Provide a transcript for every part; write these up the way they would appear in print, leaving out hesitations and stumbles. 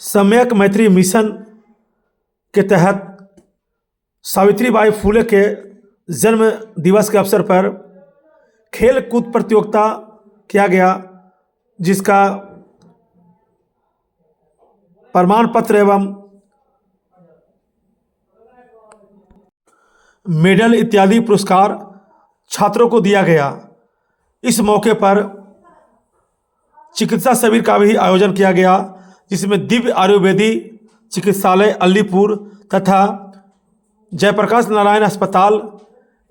सम्यक मैत्री मिशन के तहत सावित्रीबाई फुले के जन्म दिवस के अवसर पर खेल कूद प्रतियोगिता किया गया, जिसका प्रमाण पत्र एवं मेडल इत्यादि पुरस्कार छात्रों को दिया गया। इस मौके पर चिकित्सा शिविर का भी आयोजन किया गया, जिसमें दिव्य आयुर्वेदिक चिकित्सालय अलीपुर तथा जयप्रकाश नारायण अस्पताल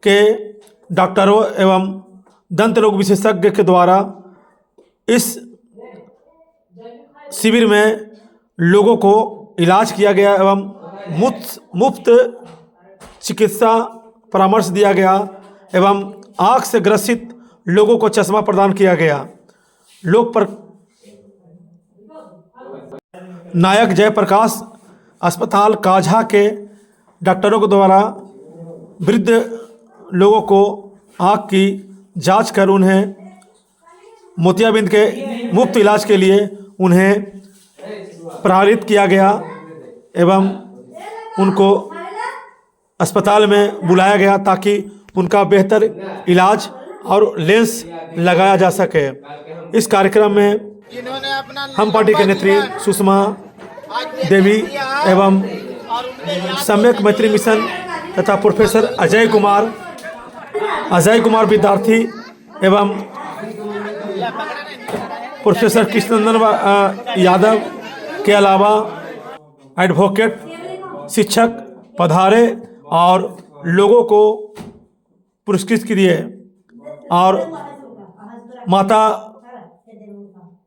के डॉक्टरों एवं दंत रोग विशेषज्ञ के द्वारा इस शिविर में लोगों को इलाज किया गया एवं मुफ्त चिकित्सा परामर्श दिया गया एवं आँख से ग्रसित लोगों को चश्मा प्रदान किया गया। नायक जयप्रकाश अस्पताल काझा के डॉक्टरों के द्वारा वृद्ध लोगों को आँख की जांच कर उन्हें मोतियाबिंद के मुफ्त इलाज के लिए उन्हें प्रेरित किया गया एवं उनको अस्पताल में बुलाया गया ताकि उनका बेहतर इलाज और लेंस लगाया जा सके। इस कार्यक्रम में हम पार्टी के नेत्री सुषमा देवी एवं सम्यक मैत्री मिशन तथा प्रोफेसर अजय कुमार विद्यार्थी एवं प्रोफेसर कृष्णनंदन यादव के अलावा एडवोकेट शिक्षक पधारे और लोगों को पुरस्कृत किए और माता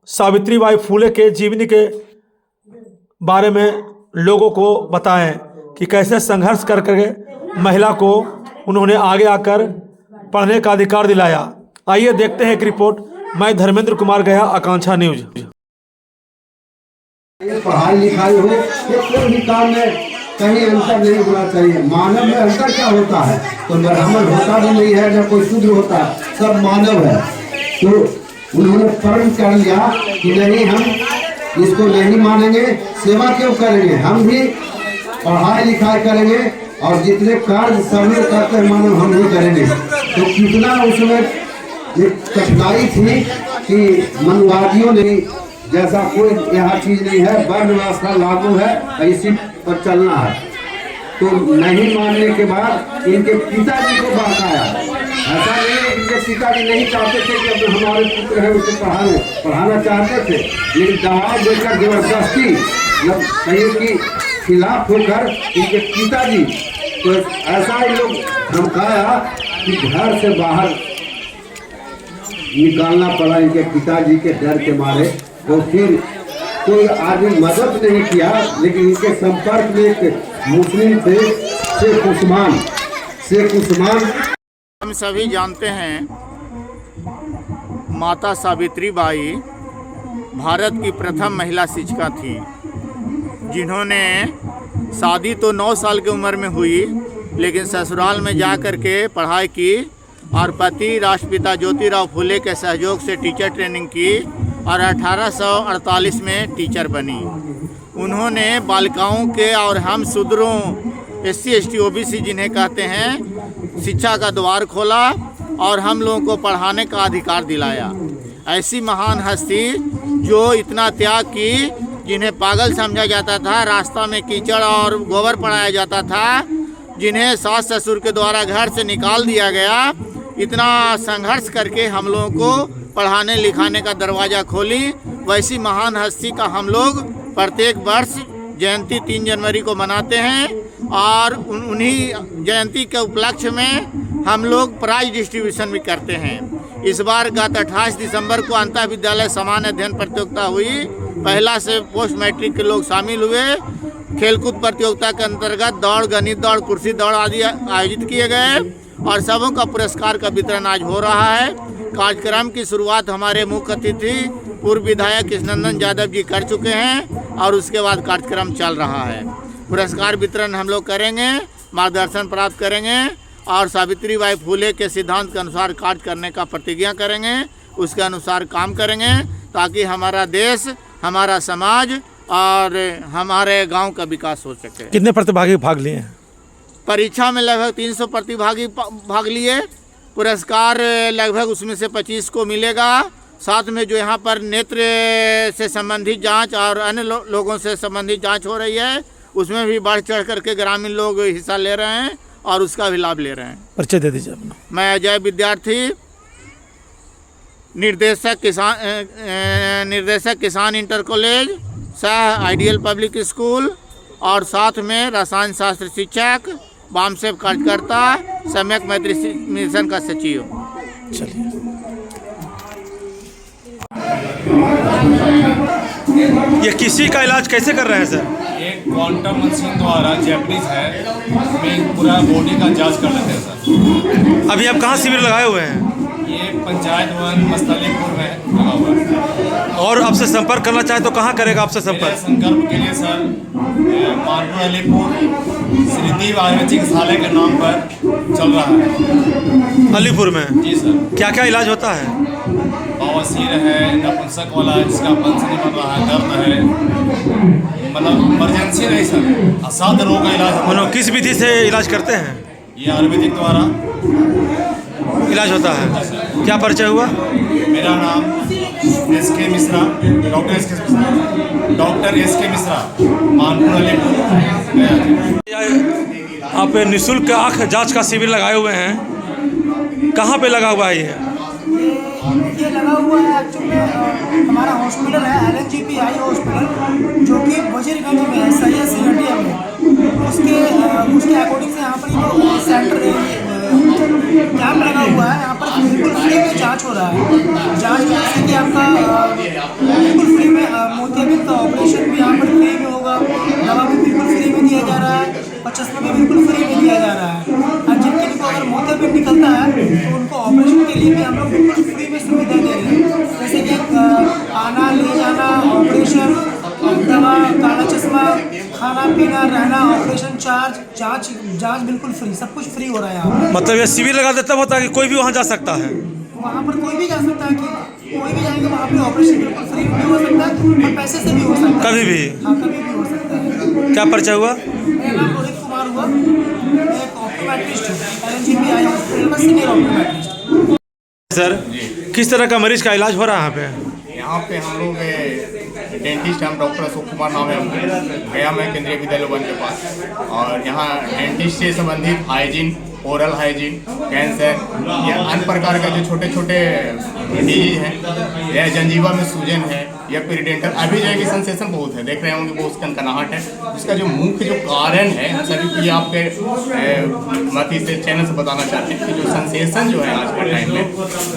सावित्रीबाई फुले के जीवनी के बारे में लोगों को बताएं कि कैसे संघर्ष करके महिला को उन्होंने आगे आकर पढ़ने का अधिकार दिलाया। आइए देखते हैं एक रिपोर्ट। मैं धर्मेंद्र कुमार गया, आकांक्षा न्यूज। पढ़ाई लिखाई हो ये कोई भी काम में कहीं अंतर नहीं होना चाहिए। मानव में अंतर क्या होता है? तो ब्राह्मण होता भी नहीं है, न कोई शूद्र होता है, सब मानव है। तो उन्होंने प्रण कर लिया कि नहीं, हम इसको नहीं मानेंगे, सेवा क्यों करेंगे, हम भी पढ़ाई लिखाई करेंगे और जितने कार्य सभी करते हैं मानव हम भी करेंगे। तो कितना उसमें एक कठिनाई थी कि मनवादियों ने जैसा कोई यहाँ चीज नहीं है, वर्ण व्यवस्था लागू है, इसी पर चलना है। तो नहीं मानने के बाद इनके पिताजी को बहकाया। ऐसा नहीं है, इनके पिताजी नहीं चाहते थे कि अब हमारे पुत्र है उसे पढ़ाना चाहते थे, लेकिन दबाव देकर जबरदस्ती मतलब कहीं की खिलाफ होकर इनके पिताजी तो ऐसा ही लोग धमकाया कि घर से बाहर निकालना पड़ा इनके पिताजी के डर के मारे। तो फिर कोई आदमी मदद नहीं किया, लेकिन इनके संपर्क में एक मुस्लिम थे शेख उस्मान। हम सभी जानते हैं माता सावित्रीबाई भारत की प्रथम महिला शिक्षिका थी, जिन्होंने शादी तो 9 साल की उम्र में हुई, लेकिन ससुराल में जा कर के पढ़ाई की और पति राष्ट्रपिता ज्योतिराव फुले के सहयोग से टीचर ट्रेनिंग की और 1848 में टीचर बनी। उन्होंने बालिकाओं के और हम शूद्रों SC ST OBC जिन्हें कहते हैं शिक्षा का द्वार खोला और हम लोगों को पढ़ाने का अधिकार दिलाया। ऐसी महान हस्ती जो इतना त्याग की, जिन्हें पागल समझा जाता था, रास्ता में कीचड़ और गोबर पड़ाया जाता था, जिन्हें सास ससुर के द्वारा घर से निकाल दिया गया, इतना संघर्ष करके हम लोगों को पढ़ाने लिखाने का दरवाज़ा खोली। वैसी महान हस्ती का हम लोग प्रत्येक वर्ष जयंती 3 जनवरी को मनाते हैं और उन्हीं जयंती के उपलक्ष्य में हम लोग प्राइज डिस्ट्रीब्यूशन भी करते हैं। इस बार गत 28 दिसंबर को अंतर विद्यालय समान अध्ययन प्रतियोगिता हुई। पहला से पोस्ट मैट्रिक के लोग शामिल हुए। खेलकूद प्रतियोगिता के अंतर्गत दौड़, गणित दौड़, कुर्सी दौड़ आदि आयोजित किए गए और सबों का पुरस्कार का वितरण आज हो रहा है। कार्यक्रम की शुरुआत हमारे मुख्य अतिथि पूर्व विधायक कृष्णनंदन यादव जी कर चुके हैं और उसके बाद कार्यक्रम चल रहा है। पुरस्कार वितरण हम लोग करेंगे, मार्गदर्शन प्राप्त करेंगे और सावित्रीबाई फुले के सिद्धांत के अनुसार कार्य करने का प्रतिज्ञा करेंगे, उसके अनुसार काम करेंगे ताकि हमारा देश, हमारा समाज और हमारे गांव का विकास हो सके। कितने प्रतिभागी भाग लिए हैं? परीक्षा में लगभग 300 प्रतिभागी भाग लिए। पुरस्कार लगभग उसमें से 25 को मिलेगा। साथ में जो यहाँ पर नेत्र से संबंधित जांच और अन्य लोगों से संबंधित जांच हो रही है, उसमें भी बढ़ चढ़ करके ग्रामीण लोग हिस्सा ले रहे हैं और उसका भी लाभ ले रहे हैं। परिचय दे दीजिए अपना। मैं अजय विद्यार्थी, निर्देशक किसान इंटर कॉलेज, सह आइडियल पब्लिक स्कूल और साथ में रसायन शास्त्र शिक्षक, वामसेव कार्यकर्ता, सम्यक मैत्री मिशन का सचिव। चलिए, ये किसी का इलाज कैसे कर रहे हैं सर? एक क्वांटम मशीन द्वारा जैपनीज है, उसमें पूरा बॉडी का जांच कर लेते हैं सर। अभी आप कहाँ शिविर लगाए हुए हैं? ये पंचायत वन मस्तलीपुर में लगा हुआ है। और आपसे संपर्क करना चाहे तो कहाँ करेगा आपसे मेरे संपर्क? संकल्प के लिए सर मानपुर अलीपुर श्रीदेव आयुर्वेद चिकित्सालय के नाम पर चल रहा है अलीपुर में। जी सर। क्या क्या इलाज होता है? बवासीर है, नपुंसक वाला है जिसका वंश नहीं बन रहा है, दर्द है, मतलब इमरजेंसी नहीं सर, असाध्य रोग का इलाज मतलब किस विधि से इलाज करते हैं? ये आयुर्वेदिक द्वारा इलाज होता है। क्या परिचय हुआ? मेरा नाम SK Mishra, doctor SK Mishra, Manpur Alipur गया। आप निःशुल्क आँख जांच का शिविर लगाए हुए हैं, कहाँ पे लगा हुआ है ये लगा हुआ है एक्चुअली में हमारा हॉस्पिटल है LNGP आई हॉस्पिटल, जो कि वजीरगंज में है, सैयद सिंघटिया में। उसके अकॉर्डिंग से यहाँ पर ये सेंटर कैंप लगा हुआ है। यहाँ पर बिल्कुल फ्री में जांच हो रहा है। जांच जैसे कि आपका बिल्कुल फ्री में मोतियाबिंद का ऑपरेशन भी यहाँ पर फ्री में होगा, दवा भी बिल्कुल फ्री में दिया जा रहा है और चश्मा भी बिल्कुल फ्री में दिया जा रहा है। और जिनके लिए अगर मोतियाबिंद निकलता है तो उनको ऑपरेशन के लिए भी हम लोग बिल्कुल फ्री में सुविधा दे रहे हैं, जैसे कि आना ले जाना, ऑपरेशन, दवा, काला चश्मा, खाना पीना, रहना, ऑपरेशन चार्ज, जांच बिल्कुल फ्री, सब कुछ फ्री हो रहा है यहाँ पर। मतलब ये शिविर लगा देता होता है कि कोई भी वहाँ जा सकता है? वहाँ पर कोई भी जा सकता है, कि कोई भी जाएंगे वहाँ पे ऑपरेशन बिल्कुल फ्री भी हो सकता है और पैसे से भी हो सकता है, कभी भी। हाँ कभी भी हो सकता है। क्या परिचय हुआ? मेरा नाम रोहित कुमार हुआ, मैं एक ऑप्टोमेट्रिस्ट हूँ, LNGP आई हॉस्पिटल में सीनियर ऑप्टोमेट्रिस्ट। सर, किस तरह का मरीज का इलाज हो रहा है यहाँ पे? यहाँ पे हम लोग डेंटिस्ट, हम डॉक्टर अशोक कुमार नाम है हमको, गया में केंद्रीय विद्यालय वन के पास। और यहाँ डेंटिस्ट से संबंधित हाइजीन, ओरल हाइजीन, कैंसर या अन्य प्रकार के जो छोटे छोटे डिजीज हैं, या जंजीवा में सूजन है या पेरिडेंटल, अभी जो है कि सेंसेशन बहुत है, देख रहे होंगे बहुत कनकनाहट है। उसका जो मुख्य जो कारण है, सभी को ये आपके मती से चैनल से बताना चाहते हैं कि जो सेंसेशन जो है आज के टाइम में,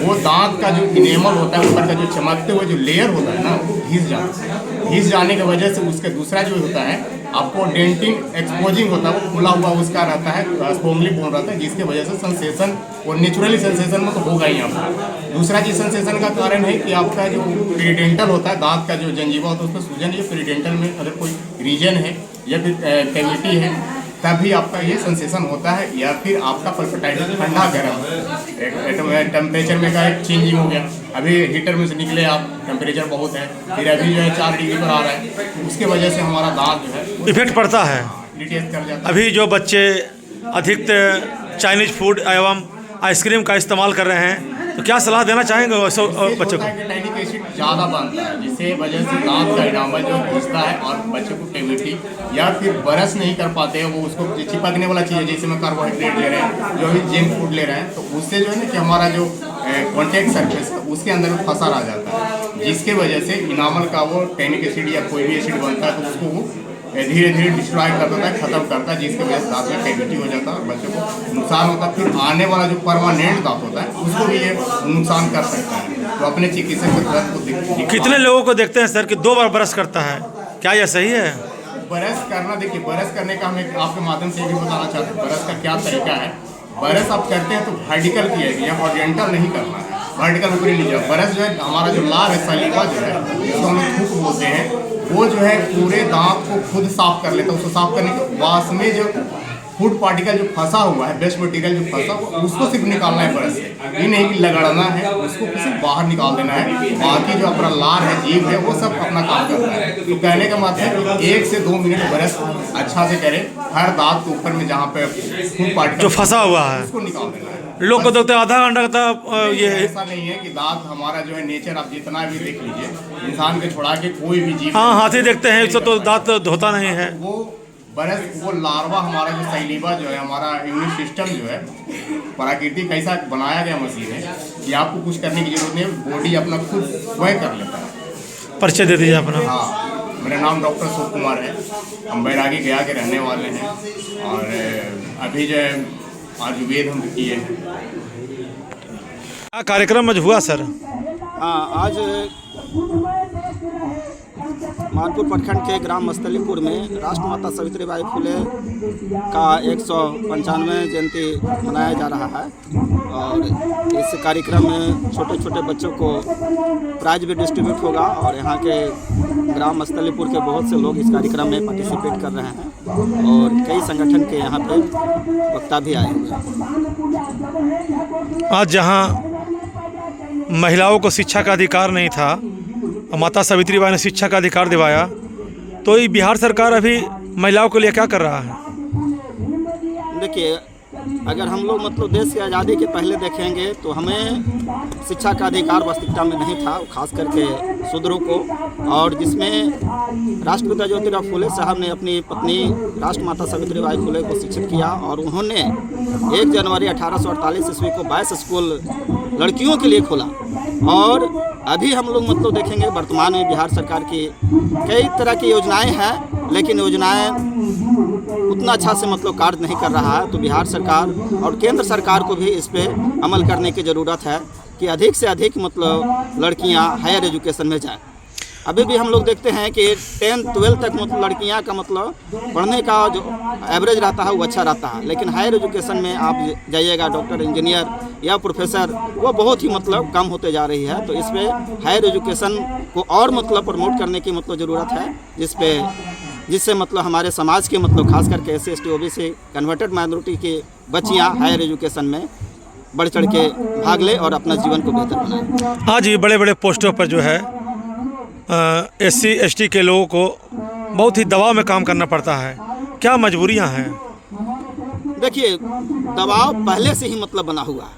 वो दांत का जो इनेमल होता है, ऊपर का जो चमकते हुए जो लेयर होता है ना, वो घिस जाता है। घिस जाने की वजह से उसके दूसरा जो होता है आपको डेंटिंग एक्सपोजिंग होता है, वो खुला हुआ उसका रहता है, स्पोंगली बोन रहता है, जिसकी वजह से सेंसेशन, वो नेचुरली सेंसेशन में तो होगा ही यहाँ पर। दूसरा चीज सेंसेशन का कारण है कि आपका जो पेरिडेंटल होता है, दांत का जो जंजीवा होता है उसमें सूजन, ये पेरिडेंटल में अगर कोई रीजन है या फिर कैविटी है तभी आपका ये सेंसेशन होता है। या फिर आपका पल्पिटाइटिस, ठंडा गर्म टेम्परेचर में का एक चेंजिंग हो गया, अभी हीटर में से निकले आप, टेम्परेचर बहुत है, फिर अभी जो है 4 डिग्री पर आ रहा है, उसके वजह से हमारा दांत जो है इफेक्ट पड़ता है। इरिटेट कर जाता है। अभी जो बच्चे अधिकतर चाइनीज फूड एवं आइसक्रीम का इस्तेमाल कर रहे हैं, तो क्या सलाह देना चाहेंगे बच्चों को? टैनिक एसिड ज़्यादा बनता है, जिससे वजह से दांत का इनामल जो घिसता है और बच्चे को कैविटी या फिर ब्रश नहीं कर पाते हैं, वो उसको चिपकने वाला चीज़ है, जैसे में कार्बोहाइड्रेट ले रहे हैं, जो भी जंक फूड ले रहे हैं, तो उससे जो है ना कि हमारा जो कॉन्टेक्ट सरफेस है उसके अंदर में फंसा रह जाता है, जिसके वजह से इनामल का वो टैनिक एसिड या कोई भी एसिड बनता है तो उसको वो धीरे धीरे डिस्ट्रॉय कर देता है, खत्म करता है, जिसकी वजह से दांत में कैविटी हो जाता है और बच्चे को नुकसान होता है। फिर आने वाला जो परमानेंट दांत होता है उसको भी ये नुकसान कर सकता है। तो अपने चिकित्सक के तुरंत को कितने लोगों को देखते हैं सर कि 2 बार ब्रश करता है, क्या यह सही है? ब्रश करना, देखिए ब्रश करने का हम एक आपके माध्यम से ये भी बताना चाहते हैं ब्रश का क्या तरीका है। ब्रश आप करते हैं तो वर्टिकल किया है, या हॉरिजॉन्टल नहीं करना है, वर्टिकल ऊपर नहीं जाए। ब्रश जो है हमारा जो लार है, सलीवा जो है, उसको हम लोग थूक बोलते हैं, वो जो है पूरे दांत को खुद साफ कर लेता है। उसको साफ करने के वास में जो फूड पार्टिकल जो फंसा हुआ है, वेस्ट मटेरियल जो फंसा हुआ, उसको सिर्फ निकालना है ब्रश से। ये नहीं कि लगड़ना है, उसको सिर्फ बाहर निकाल देना है। बाकी जो अपना लार है, जीभ है, वो सब अपना काम करता है। तो कहने का मतलब है कि 1 से 2 मिनट ब्रश अच्छा से करें, हर दांत के ऊपर में जहाँ पे फूड पार्टिकल जो फंसा हुआ है उसको निकाल देना है। लोग को देखते आधा घंटा का ये ऐसा नहीं है कि दांत हमारा जो है नेचर, आप जितना भी देख लीजिए, इंसान के छोड़ा के कोई भी जीव, हाँ हाथी देखते हैं इससे तो दांत धोता नहीं है। वो बरस वो लार्वा हमारा जो सैलिवा जो है, हमारा इम्यून सिस्टम जो है प्राकृतिक कैसा बनाया गया मशीन है कि आपको कुछ करने की जरूरत नहीं है, बॉडी अपना खुद स्वयं कर लेता है। परिचय दे दीजिए अपना। हाँ, मेरा नाम डॉक्टर सुख कुमार है, हम बैरागी गया के रहने वाले हैं और अभी जो है आयुर्वेद हम किए हैं। क्या कार्यक्रम आज हुआ सर? हाँ, आज मानपुर प्रखंड के ग्राम मस्तलीपुर में राष्ट्रमाता सावित्रीबाई फुले का 195वें जयंती मनाया जा रहा है और इस कार्यक्रम में छोटे छोटे बच्चों को प्राइज भी डिस्ट्रीब्यूट होगा और यहाँ के ग्राम मस्तलीपुर के बहुत से लोग इस कार्यक्रम में पार्टिसिपेट कर रहे हैं और कई संगठन के यहाँ पे वक्ता भी आए हुए हैं। आज जहाँ महिलाओं को शिक्षा का अधिकार नहीं था, माता सावित्रीबाई ने शिक्षा का अधिकार दिवाया, तो ये बिहार सरकार अभी महिलाओं के लिए क्या कर रहा है? देखिए, अगर हम लोग मतलब देश की आज़ादी के पहले देखेंगे तो हमें शिक्षा का अधिकार वास्तविकता में नहीं था, खास करके शूद्रों को, और जिसमें राष्ट्रपिता ज्योतिराव फुले साहब ने अपनी पत्नी राष्ट्रमाता सावित्रीबाई फुले को शिक्षित किया और उन्होंने 1 जनवरी 1848 ईस्वी को 22 स्कूल लड़कियों के लिए खोला। और अभी हम लोग मतलब देखेंगे वर्तमान में बिहार सरकार की कई तरह की योजनाएं हैं, लेकिन योजनाएं उतना अच्छा से मतलब कार्य नहीं कर रहा है। तो बिहार सरकार और केंद्र सरकार को भी इस पर अमल करने की ज़रूरत है कि अधिक से अधिक मतलब लड़कियां हायर एजुकेशन में जाएं। अभी भी हम लोग देखते हैं कि 10th 12th तक मतलब लड़कियां का मतलब पढ़ने का जो एवरेज रहता है वो अच्छा रहता है, लेकिन हायर एजुकेशन में आप जाइएगा डॉक्टर, इंजीनियर या प्रोफेसर, वो बहुत ही मतलब कम होते जा रही है। तो इस पर हायर एजुकेशन को और मतलब प्रमोट करने की मतलब ज़रूरत है, जिससे मतलब हमारे समाज के मतलब खास करके SC ST OBC converted minority की बच्चियाँ हायर एजुकेशन में बढ़ चढ़ के भाग ले और अपना जीवन को बेहतर बनाए। हाँ जी, बड़े बड़े पोस्टों पर जो है SC ST के लोगों को बहुत ही दबाव में काम करना पड़ता है, क्या मजबूरियां हैं? देखिए, दबाव पहले से ही मतलब बना हुआ है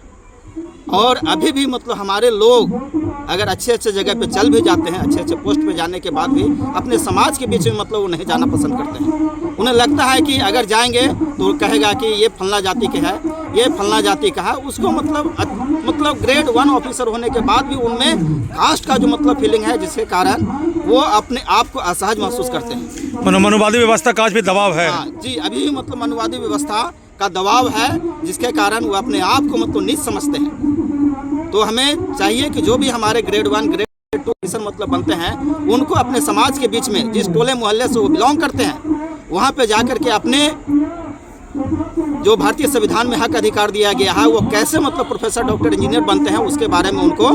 और अभी भी मतलब हमारे लोग अगर अच्छे अच्छे जगह पे चल भी जाते हैं, अच्छे अच्छे पोस्ट पे जाने के बाद भी अपने समाज के बीच में मतलब वो नहीं जाना पसंद करते हैं। उन्हें लगता है कि अगर जाएंगे तो कहेगा कि ये फलना जाति के है, ये फलना जाति का है। उसको मतलब ग्रेड 1 ऑफिसर होने के बाद भी उनमें कास्ट का जो मतलब फीलिंग है, जिसके कारण वो अपने आप को असहज महसूस करते हैं। मनुवादी व्यवस्था का आज भी दबाव है। हाँ जी, अभी भी मतलब मनुवादी व्यवस्था का दबाव है, जिसके कारण वो अपने आप को मतलब नीच समझते हैं। तो हमें चाहिए कि जो भी हमारे ग्रेड 1 ग्रेड 2 ऑफिसर मतलब बनते हैं, उनको अपने समाज के बीच में जिस टोले मोहल्ले से वो बिलोंग करते हैं वहाँ पे जाकर के अपने जो भारतीय संविधान में हक अधिकार दिया गया है वो कैसे मतलब प्रोफेसर, डॉक्टर, इंजीनियर बनते हैं, उसके बारे में उनको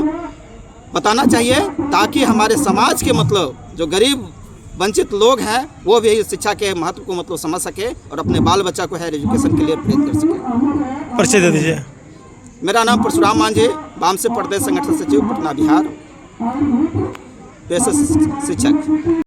बताना चाहिए, ताकि हमारे समाज के मतलब जो गरीब वंचित लोग हैं वो भी शिक्षा के महत्व को मतलब समझ सके और अपने बाल बच्चा को हायर एजुकेशन के लिए प्रेरित कर सके। परिचय दे दीजिए। मेरा नाम परशुराम मांझी, वामसे प्रदेश संगठन सचिव, पटना, बिहार, पेशे शिक्षक।